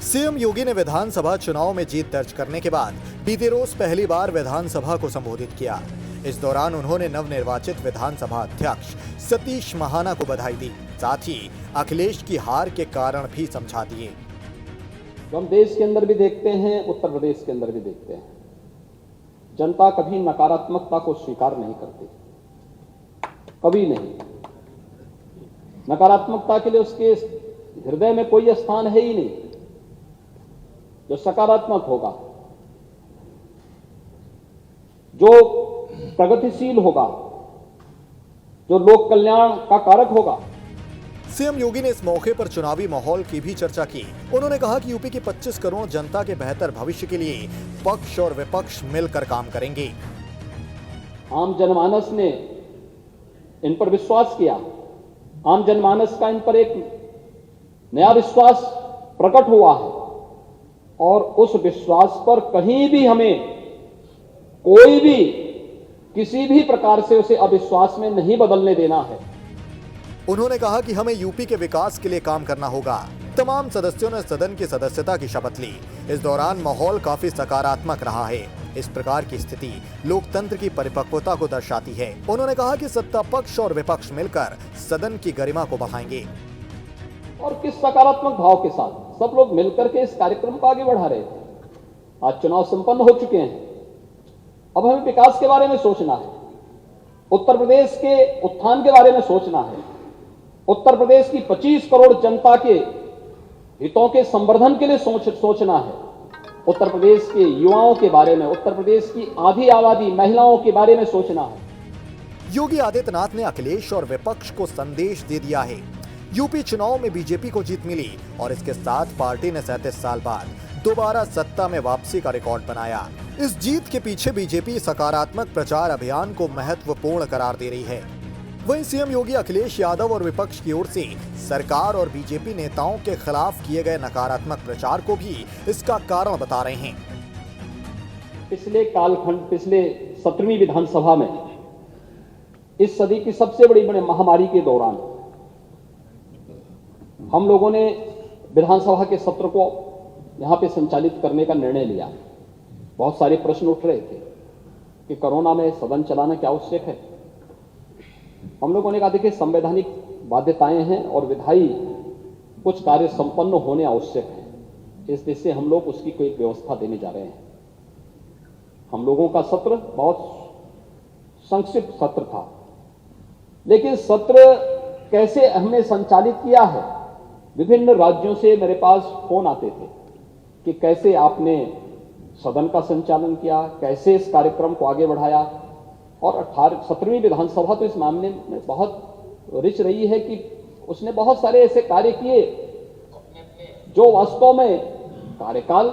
CM योगी ने विधानसभा चुनाव में जीत दर्ज करने के बाद बीते रोज पहली बार विधानसभा को संबोधित किया। इस दौरान उन्होंने नवनिर्वाचित विधानसभा अध्यक्ष सतीश महाना को बधाई दी, साथ ही अखिलेश की हार के कारण भी समझा दिए। हम देश के अंदर भी देखते हैं, उत्तर प्रदेश के अंदर भी देखते हैं, जनता कभी नकारात्मकता को स्वीकार नहीं करती, कभी नहीं। नकारात्मकता के लिए उसके हृदय में कोई स्थान है ही नहीं। जो सकारात्मक होगा, जो प्रगतिशील होगा, जो लोक कल्याण का कारक होगा। सीएम योगी ने इस मौके पर चुनावी माहौल की भी चर्चा की। उन्होंने कहा कि यूपी की 25 करोड़ जनता के बेहतर भविष्य के लिए पक्ष और विपक्ष मिलकर काम करेंगे। आम जनमानस ने इन पर विश्वास किया। आम जनमानस का इन पर एक नया विश्वास प्रकट हुआ है और उस विश्वास पर कहीं भी हमें कोई भी किसी भी प्रकार से उसे अविश्वास में नहीं बदलने देना है। उन्होंने कहा कि हमें यूपी के विकास के लिए काम करना होगा। तमाम सदस्यों ने सदन की सदस्यता की शपथ ली। इस दौरान माहौल काफी सकारात्मक रहा है। इस प्रकार की स्थिति लोकतंत्र की परिपक्वता को दर्शाती है। उन्होंने कहा कि सत्ता पक्ष और विपक्ष मिलकर सदन की गरिमा को बढ़ाएंगे। और किस सकारात्मक भाव के साथ सब लोग मिलकर के इस कार्यक्रम को आगे बढ़ा रहे थे। आज चुनाव संपन्न हो चुके हैं। अब हमें विकास के बारे में सोचना है, उत्तर प्रदेश के उत्थान के बारे में सोचना है, उत्तर प्रदेश की 25 करोड़ जनता के हितों के संवर्धन के लिए सोचना है, उत्तर प्रदेश के युवाओं के बारे में, उत्तर प्रदेश की आधी आबादी महिलाओं के बारे में सोचना है। योगी आदित्यनाथ ने अखिलेश और विपक्ष को संदेश दे दिया है। यूपी चुनाव में बीजेपी को जीत मिली और इसके साथ पार्टी ने 37 साल बाद दोबारा सत्ता में वापसी का रिकॉर्ड बनाया। इस जीत के पीछे बीजेपी सकारात्मक प्रचार अभियान को महत्वपूर्ण करार दे रही है। वहीं सीएम योगी अखिलेश यादव और विपक्ष की ओर से सरकार और बीजेपी नेताओं के खिलाफ किए गए नकारात्मक प्रचार को भी इसका कारण बता रहे हैं। पिछले कालखंड, पिछले 17वीं विधानसभा में इस सदी की सबसे बड़ी महामारी के दौरान हम लोगों ने विधानसभा के सत्र को यहां पे संचालित करने का निर्णय लिया। बहुत सारे प्रश्न उठ रहे थे कि कोरोना में सदन चलाना क्या आवश्यक है। हम लोगों ने कहा, देखिए, संवैधानिक बाध्यताएं हैं और विधायी कुछ कार्य संपन्न होने आवश्यक है। इस दृष्टि से हम लोग उसकी कोई व्यवस्था देने जा रहे हैं। हम लोगों का सत्र बहुत संक्षिप्त सत्र था, लेकिन सत्र कैसे हमने संचालित किया है, विभिन्न राज्यों से मेरे पास फोन आते थे कि कैसे आपने सदन का संचालन किया, कैसे इस कार्यक्रम को आगे बढ़ाया। और 17वीं विधानसभा तो इस मामले में बहुत रिच रही है कि उसने बहुत सारे ऐसे कार्य किए जो वास्तव में कार्यकाल